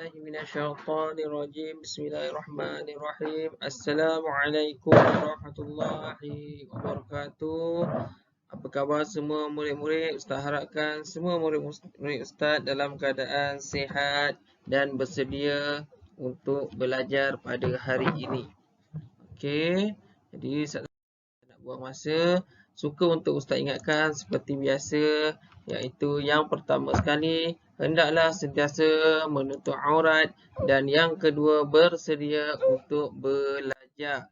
billahi minasyaitonir rajim. Bismillahirrahmanirrahim. Assalamualaikum warahmatullahi wabarakatuh. Apa khabar semua murid-murid? Ustaz harapkan semua murid-murid Ustaz dalam keadaan sihat dan bersedia untuk belajar pada hari ini. Okey. Jadi Ustaz nak buang masa, suka untuk Ustaz ingatkan seperti biasa, iaitu yang pertama sekali hendaklah sentiasa menutup aurat, dan yang kedua bersedia untuk belajar.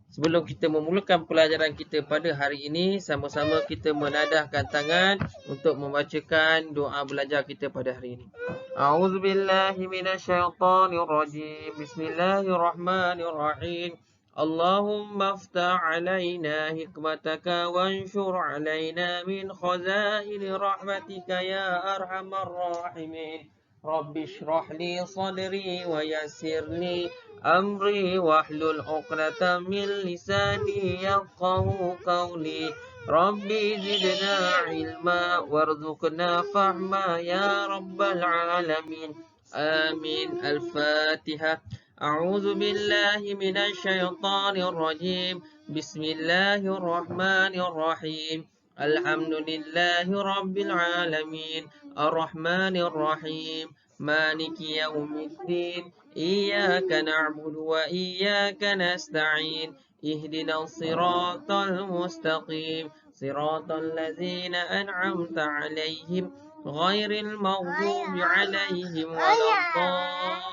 Sebelum kita memulakan pelajaran kita pada hari ini, sama-sama kita menadahkan tangan untuk membacakan doa belajar kita pada hari ini. A'udzubillahi minasyaitonirrajim. Bismillahirrahmanirrahim. Allahumma aftah alaina hikmataka wanshur alaina min khazaini rahmatika ya arhamar rahimin. Rabbi shrah li sadri wa yassir li amri wahlul 'uqdatam min lisani yafqahu qawli. Rabbi zidna ilma warzuqna fahma ya rabbal alamin. Amin. Al-Fatihah. A'udzu billahi minasy syaithanir rajim. Bismillahirrahmanirrahim. Alhamdulillahi rabbil alamin. Arrahmanir rahim. Maliki yaumiddin. Iyyaka na'budu wa iyyaka nasta'in. Ihdinas siratal mustaqim. Siratal ladzina an'amta 'alaihim ghairil maghdubi 'alaihim waladdallin.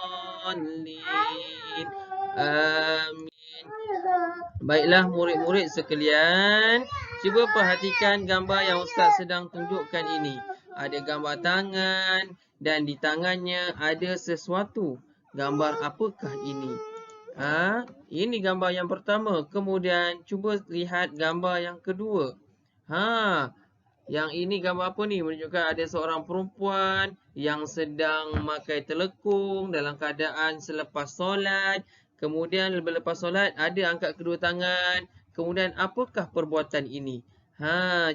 Amin. Baiklah murid-murid sekalian, cuba perhatikan gambar yang Ustaz sedang tunjukkan ini. Ada gambar tangan dan di tangannya ada sesuatu. Gambar apakah ini? Ini gambar yang pertama. Kemudian cuba lihat gambar yang kedua. Yang ini gambar apa ni? Menunjukkan ada seorang perempuan yang sedang memakai telekung dalam keadaan selepas solat. Kemudian lepas solat ada angkat kedua tangan. Kemudian apakah perbuatan ini?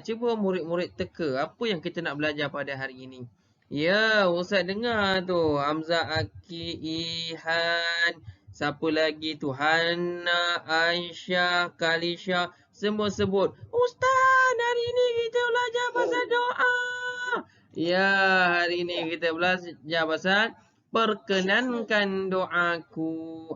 Cuba murid-murid teka apa yang kita nak belajar pada hari ini. Ya, Ustaz dengar tu. Hamzah, Aki, Ihan, siapa lagi tu? Hana, Aisyah, Kalisha, semua sebut, Ustaz, hari ini kita belajar pasal doa. Ya, hari ini kita belajar pasal perkenankan doaku.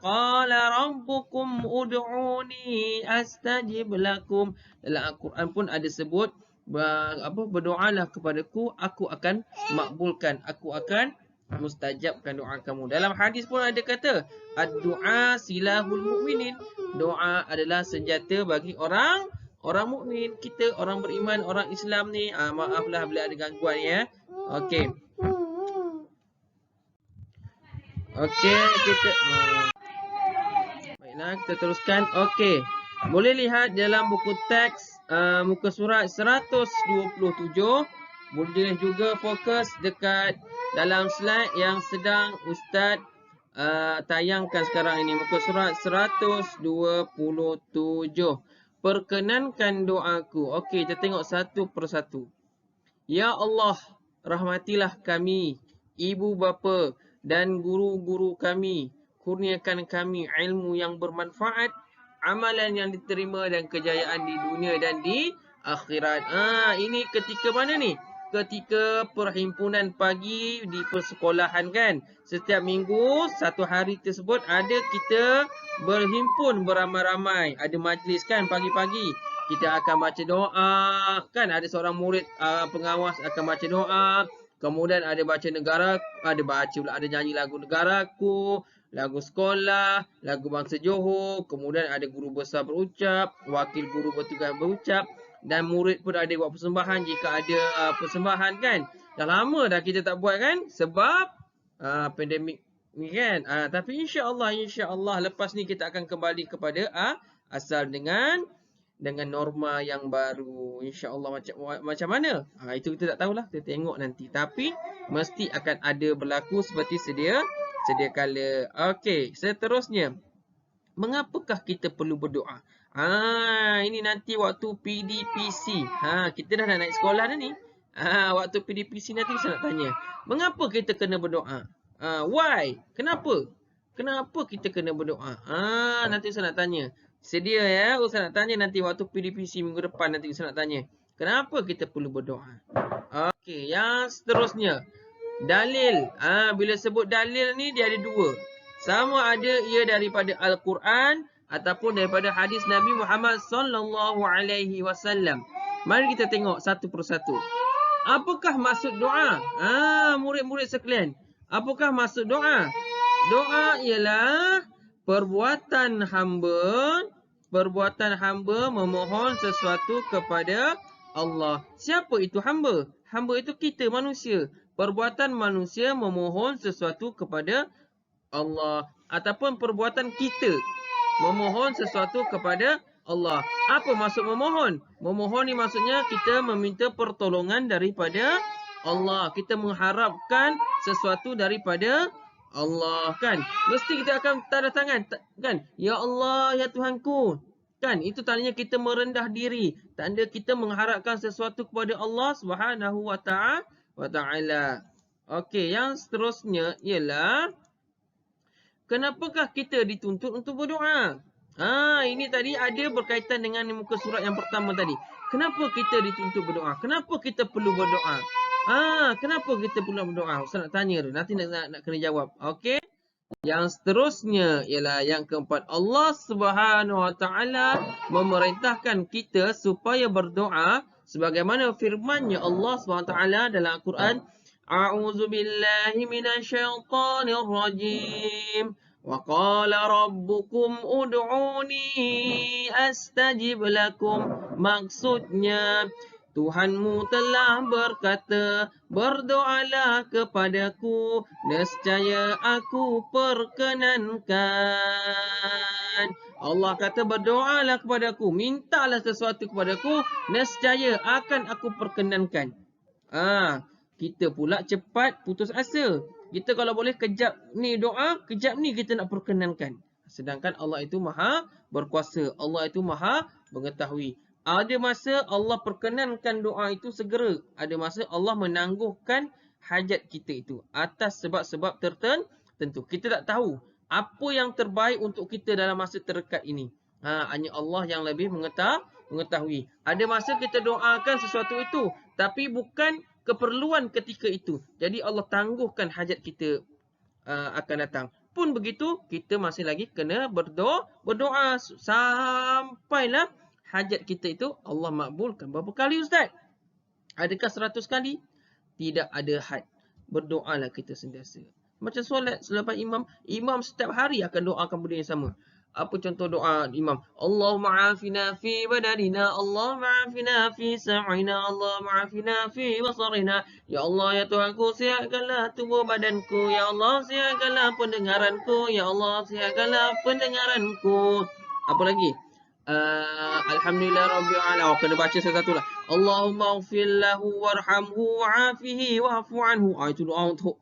Qala rabbukum ud'uni astajib lakum. Dalam Al-Quran pun ada sebut berdoalah kepadaku, aku akan makbulkan, aku akan mustajabkan doa kamu. Dalam hadis pun ada kata, ad-du'a silahul mu'minin. Doa adalah senjata bagi orang mukmin. Kita orang beriman, orang Islam ni, maaflah bila ada gangguan ya. Okey. Kita baiklah, kita teruskan. Okey. Boleh lihat dalam buku teks muka surat 127. Boleh juga fokus dekat dalam slide yang sedang Ustaz tayangkan sekarang ini. Muka surat 127. Perkenankan doaku. Okey, kita tengok satu persatu. Ya Allah, rahmatilah kami, ibu bapa dan guru-guru kami. Kurniakan kami ilmu yang bermanfaat, amalan yang diterima dan kejayaan di dunia dan di akhirat. Ini ketika mana ni? Ketika perhimpunan pagi di persekolahan kan. Setiap minggu, satu hari tersebut ada kita berhimpun beramai-ramai. Ada majlis kan pagi-pagi. Kita akan baca doa. Kan ada seorang murid pengawas akan baca doa. Kemudian ada baca negara, ada nyanyi lagu negaraku, lagu sekolah, lagu bangsa Johor. Kemudian ada guru besar berucap, wakil guru bertugas berucap. Dan murid pun ada buat persembahan jika ada persembahan kan. Dah lama dah kita tak buat kan. Sebab pandemik ni kan. Tapi insya-Allah lepas ni kita akan kembali kepada asal dengan norma yang baru. InsyaAllah macam mana? Itu kita tak tahulah. Kita tengok nanti. Tapi mesti akan ada berlaku seperti sedia kala. Okey, seterusnya. Mengapakah kita perlu berdoa? Ini nanti waktu PDPC. Kita dah nak naik sekolah dah ni. Waktu PDPC nanti saya nak tanya. Mengapa kita kena berdoa? Why? Kenapa? Kenapa kita kena berdoa? Nanti Ustaz nak tanya. Sedia ya, Ustaz nak tanya nanti waktu PDPC minggu depan, nanti Ustaz nak tanya. Kenapa kita perlu berdoa? Okey, yang seterusnya. Dalil. Bila sebut dalil ni dia ada dua. Sama ada ia daripada Al-Quran ataupun daripada hadis Nabi Muhammad sallallahu alaihi wasallam. Mari kita tengok satu persatu. Apakah maksud doa? Murid-murid sekalian. Apakah maksud doa? Doa ialah perbuatan hamba memohon sesuatu kepada Allah. Siapa itu hamba? Hamba itu kita manusia. Perbuatan manusia memohon sesuatu kepada Allah. Ataupun perbuatan kita memohon sesuatu kepada Allah. Apa maksud memohon? Memohon ni maksudnya kita meminta pertolongan daripada Allah. Kita mengharapkan sesuatu daripada Allah, kan? Mesti kita akan tanda tangan, kan? Ya Allah, ya Tuhanku. Kan? Itu tandanya kita merendah diri. Tanda kita mengharapkan sesuatu kepada Allah Subhanahu wa ta'ala. Okey, yang seterusnya ialah kenapakah kita dituntut untuk berdoa? Ini tadi ada berkaitan dengan muka surat yang pertama tadi. Kenapa kita dituntut berdoa? Kenapa kita perlu berdoa? Kenapa kita perlu berdoa? Ustaz nak tanya tu. Nanti nak kena jawab. Okey. Yang seterusnya ialah yang keempat. Allah Subhanahu wa ta'ala memerintahkan kita supaya berdoa sebagaimana firman-Nya Allah Subhanahu wa ta'ala dalam Al-Quran. A'udzu billahi minasyaitonir rajim. Wa qala rabbukum ud'uni astajib lakum. Maksudnya Tuhanmu telah berkata, berdoalah kepadaku, nescaya aku perkenankan. Allah kata berdoalah kepadaku, mintalah sesuatu kepadaku, nescaya akan aku perkenankan. Kita pula cepat putus asa. Kita kalau boleh kejap ni doa, kejap ni kita nak perkenankan. Sedangkan Allah itu maha berkuasa, Allah itu maha mengetahui. Ada masa Allah perkenankan doa itu segera. Ada masa Allah menangguhkan hajat kita itu atas sebab-sebab tertentu. Kita tak tahu apa yang terbaik untuk kita dalam masa terdekat ini. Hanya Allah yang lebih mengetahui. Ada masa kita doakan sesuatu itu, tapi bukan keperluan ketika itu. Jadi Allah tangguhkan hajat kita akan datang. Pun begitu, kita masih lagi kena berdoa sampailah hajat kita itu Allah makbulkan. Berapa kali Ustaz? Adakah 100 kali? Tidak ada had. Berdoalah kita sentiasa. Macam solat selepas imam. Imam setiap hari akan doakan benda yang sama. Apa contoh doa imam? Allahumma afina fi badanina, Allahumma afina fi sam'ina, Allahumma afina fi basarina. Ya Allah, ya Tuhanku, sihatkanlah tubuh badanku. Ya Allah, sihatkanlah pendengaranku. Ya Allah, sihatkanlah pendengaranku. Apa lagi? Alhamdulillah Rabbil Alamin. Kena baca satu-satu lah. Allahumma ighfir lahu warhamhu wa'afihi wa'fu anhu. Itu doa untuk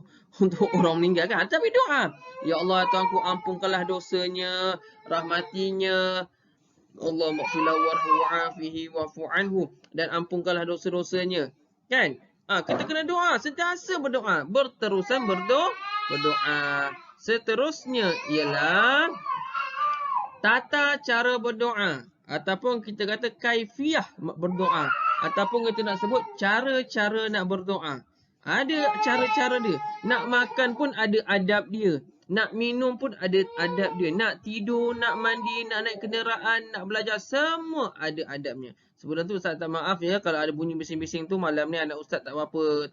orang meninggal kan. Tapi doa. Ya Allah, Tuhanku, ampunkanlah dosanya, rahmatinya. Allahumma ighfir lahu warhamhu wa'afihi wa'fu anhu. Dan ampunkanlah dosa-dosanya. Kan? Kita kena doa. Sentiasa berdoa. Berterusan berdoa. Seterusnya ialah tata cara berdoa, ataupun kita kata kaifiah berdoa, ataupun kita nak sebut cara-cara nak berdoa. Ada cara-cara dia. Nak makan pun ada adab dia. Nak minum pun ada adab dia. Nak tidur, nak mandi, nak naik kenderaan, nak belajar, semua ada adabnya. Sebelum tu Ustaz tak maaf ya kalau ada bunyi bising-bising tu, malam ni anak Ustaz tak apa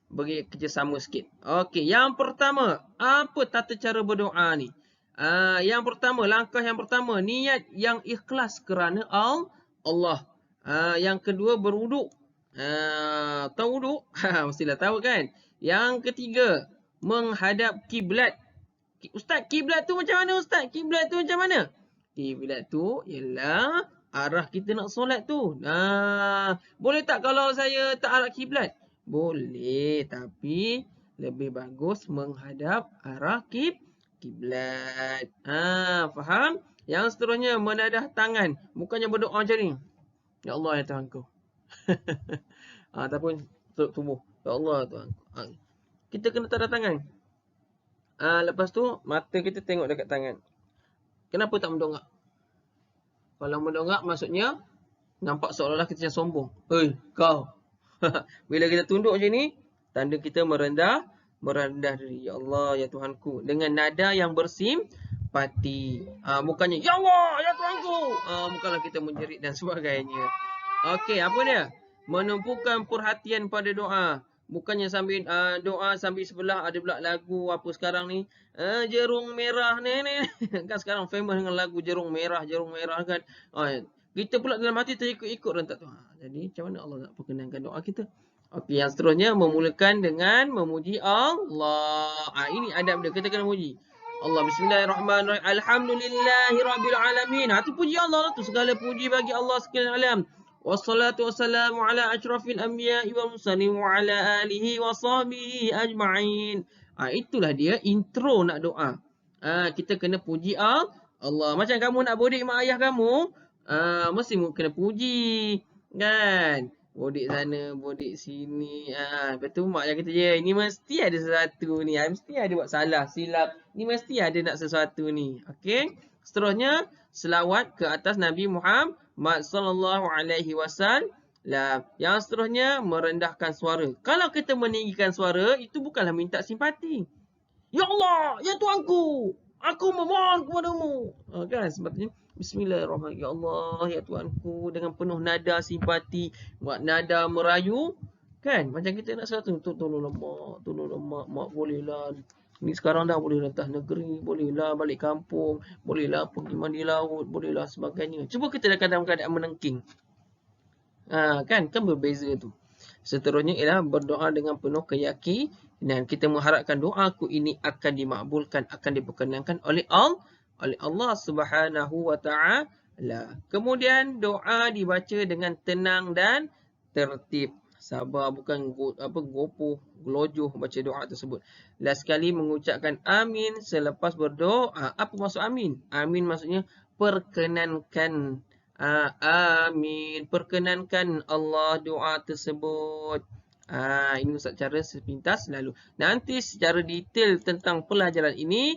bagi kerjasama sikit. Okey, yang pertama, apa tata cara berdoa ni? Yang pertama, langkah yang pertama, niat yang ikhlas kerana Allah. Yang kedua, berwuduk. Tahu wuduk? Mestilah tahu kan? Yang ketiga, menghadap kiblat. Ustaz, kiblat tu macam mana Ustaz? Kiblat tu macam mana? Kiblat tu ialah arah kita nak solat tu. Boleh tak kalau saya tak arah kiblat? Boleh, tapi lebih bagus menghadap arah kiblat. Faham? Yang seterusnya, menadah tangan. Bukannya berdoa macam ni. Ya Allah, ya Tuhanku. Ataupun tubuh. Ya Allah, Tuhanku. kita kena tanda tangan. Lepas tu, mata kita tengok dekat tangan. Kenapa tak mendongak? Kalau mendongak, maksudnya nampak seolah-olah kita macam sombong. Kau. Bila kita tunduk macam ni, tanda kita merendah diri. Ya Allah, ya Tuhanku. Dengan nada yang bersimpati. Bukannya, Ya Allah, ya Tuhanku. Bukanlah kita menjerit dan sebagainya. Okey, apa dia? Menumpukan perhatian pada doa. Bukannya sambil doa sambil sebelah ada pula lagu apa sekarang ni. Jerung merah ni. Kan sekarang famous dengan lagu jerung merah kan. Kita pula dalam hati terikut-ikut rentak tu. Jadi macam mana Allah nak perkenankan doa kita? Okey, yang seterusnya memulakan dengan memuji Allah. Ini adab dia, kita kena muji. Allah, bismillahirrahmanirrahim. Alhamdulillahirabbil alamin. Tu puji Allah tu, segala puji bagi Allah sekalian alam. Wassalatu wassalamu ala asyrafil anbiya'i wal mursalin wa ala alihi wa sahbihi ajma'in. Itulah dia intro nak doa. Kita kena puji Allah. Macam kamu nak bodek mak ayah kamu, mesti kena puji. Kan? Bodek sana, bodek sini. Lepas tu mak ayah kata, ini mesti ada sesuatu ni. Mesti ada buat salah, silap. Ni mesti ada nak sesuatu ni. Okey? Seterusnya, selawat ke atas Nabi Muhammad sallallahu alaihi wasallam. Yang seterusnya, merendahkan suara. Kalau kita meninggikan suara, itu bukanlah minta simpati. Ya Allah, ya Tuhanku, aku memohon kepadamu. Kan sebabnya bismillahirrahmanirrahim. Ya Allah, ya Tuhanku, dengan penuh nada simpati, buat nada merayu. Kan macam kita nak sesuatu, tolonglah mak bolehlah. Ni sekarang dah boleh rentas negeri, bolehlah balik kampung, bolehlah pergi mandi laut, bolehlah sebagainya. Cuba kita dalam keadaan menengking. Kan berbeza tu. Seterusnya ialah berdoa dengan penuh keyakinan dan kita mengharapkan doaku ini akan dimakbulkan, akan diperkenankan oleh Allah Subhanahu wa taala. Kemudian doa dibaca dengan tenang dan tertib. Sabar, bukan gopoh, gelojoh baca doa tersebut. Last sekali mengucapkan amin selepas berdoa. Apa maksud amin? Amin maksudnya perkenankan. Amin. Perkenankan Allah doa tersebut. Ini Ustaz cara sepintas lalu. Nanti secara detail tentang pelajaran ini,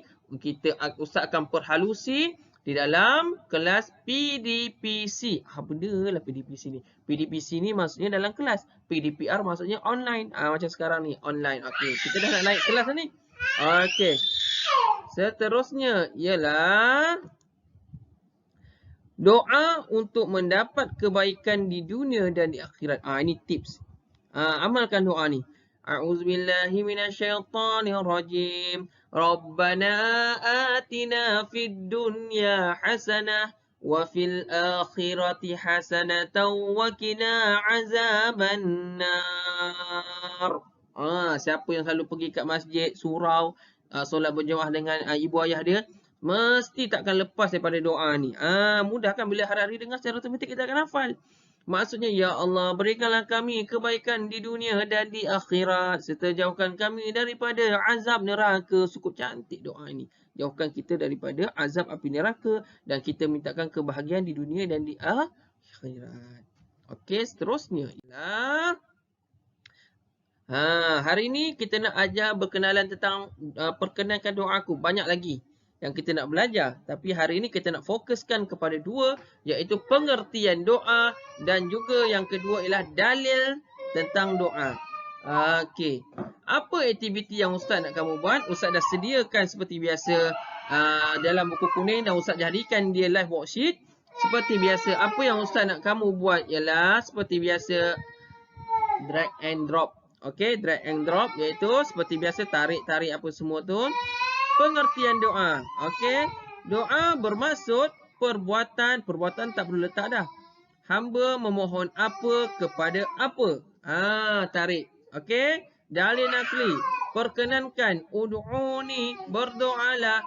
Ustaz akan perhalusi di dalam kelas PDPC. Benda lah PDPC ni. PDPC ni maksudnya dalam kelas. PDPR maksudnya online. Macam sekarang ni, online. Okey, kita dah nak naik kelas ni. Okey. Seterusnya ialah doa untuk mendapat kebaikan di dunia dan di akhirat. Ini tips. Amalkan doa ni. A'udzubillahi minasyaitonirrajim. Rabbana atina fid dunya hasanah wa fil akhirati hasanatan wa qina azabannar. Siapa yang selalu pergi kat masjid, surau, solat berjemaah dengan ibu ayah dia, mesti takkan lepas daripada doa ni. Mudah kan bila hari-hari dengar secara otomatik kita akan hafal. Maksudnya, Ya Allah, berikanlah kami kebaikan di dunia dan di akhirat, serta jauhkan kami daripada azab neraka. Cukup cantik doa ini. Jauhkan kita daripada azab api neraka dan kita mintakan kebahagiaan di dunia dan di akhirat. Okey, seterusnya ialah hari ini kita nak ajar berkenalan tentang perkenalkan doaku. Banyak lagi yang kita nak belajar. Tapi hari ini kita nak fokuskan kepada dua, iaitu pengertian doa dan juga yang kedua ialah dalil tentang doa. Okey. Apa aktiviti yang Ustaz nak kamu buat? Ustaz dah sediakan seperti biasa dalam buku kuning dan Ustaz jadikan dia live worksheet. Seperti biasa, apa yang Ustaz nak kamu buat ialah seperti biasa drag and drop. Okey, drag and drop iaitu seperti biasa tarik-tarik apa semua tu. Pengertian doa. Okey. Doa bermaksud perbuatan. Perbuatan tak perlu letak dah. Hamba memohon apa kepada apa. Tarik. Okey. Dalil nakli. Perkenankan. Ud'uni. Berdoalah.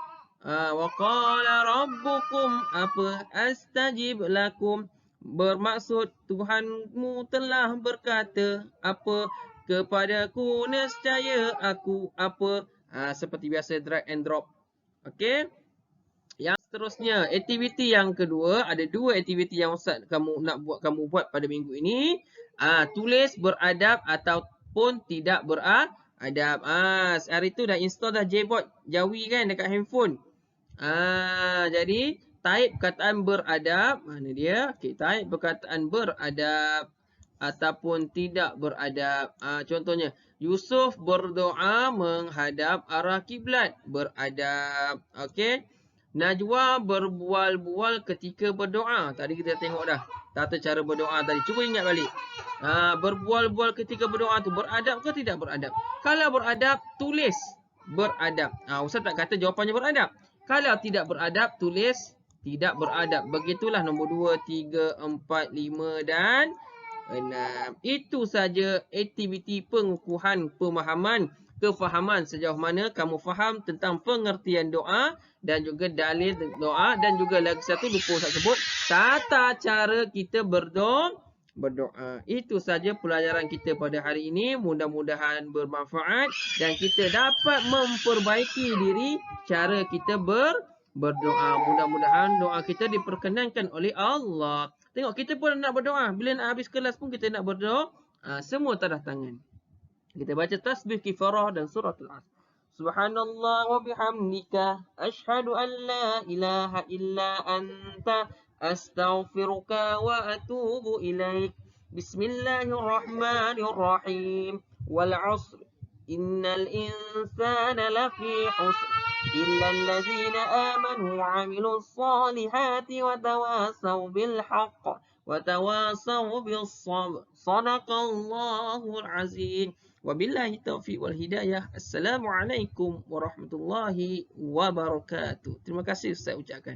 Wa qala rabbukum. Apa? Astajib lakum. Bermaksud Tuhanmu telah berkata. Apa? Kepadaku nescaya aku apa? Seperti biasa drag and drop. Okey. Yang seterusnya, aktiviti yang kedua, ada dua aktiviti yang Ustaz kamu buat pada minggu ini. Tulis beradab ataupun tidak beradab. Adab. Hari tu dah install dah Jboard Jawi kan dekat handphone. Jadi type perkataan beradab. Mana dia? Okey, type perkataan beradab ataupun tidak beradab. Contohnya, Yusuf berdoa menghadap arah kiblat. Beradab. Okey. Najwa berbual-bual ketika berdoa. Tadi kita tengok dah tata cara berdoa tadi. Cuba ingat balik. Berbual-bual ketika berdoa tu beradab ke tidak beradab? Kalau beradab, tulis beradab. Ustaz tak kata jawapannya beradab. Kalau tidak beradab, tulis tidak beradab. Begitulah nombor 2, 3, 4, 5 dan 6. Itu saja aktiviti pengukuhan pemahaman, kefahaman sejauh mana kamu faham tentang pengertian doa dan juga dalil doa, dan juga lagi satu lupa Ustaz sebut, tata cara kita berdoa. Itu saja pelajaran kita pada hari ini. Mudah-mudahan bermanfaat dan kita dapat memperbaiki diri cara kita berdoa. Mudah-mudahan doa kita diperkenankan oleh Allah. Tengok, kita pun nak berdoa. Bila nak habis kelas pun kita nak berdoa. Semua tadah tangan. Kita baca tasbih kifarah dan suratul Asr. Subhanallah wa bihamdika asyhadu an la ilaha illa anta astaghfiruka wa atubu ilaik. Bismillahirrahmanirrahim. Wal 'asr innal insana lafi khusr illa allazina amanu wa 'amilus solihati wa tawasaw bil haqq wa tawasaw bis sabr. Shadaqallahul azim. Wabillahi taufiq wal hidayah. Assalamualaikum warahmatullahi wabarakatuh. Terima kasih Ustaz ucapkan.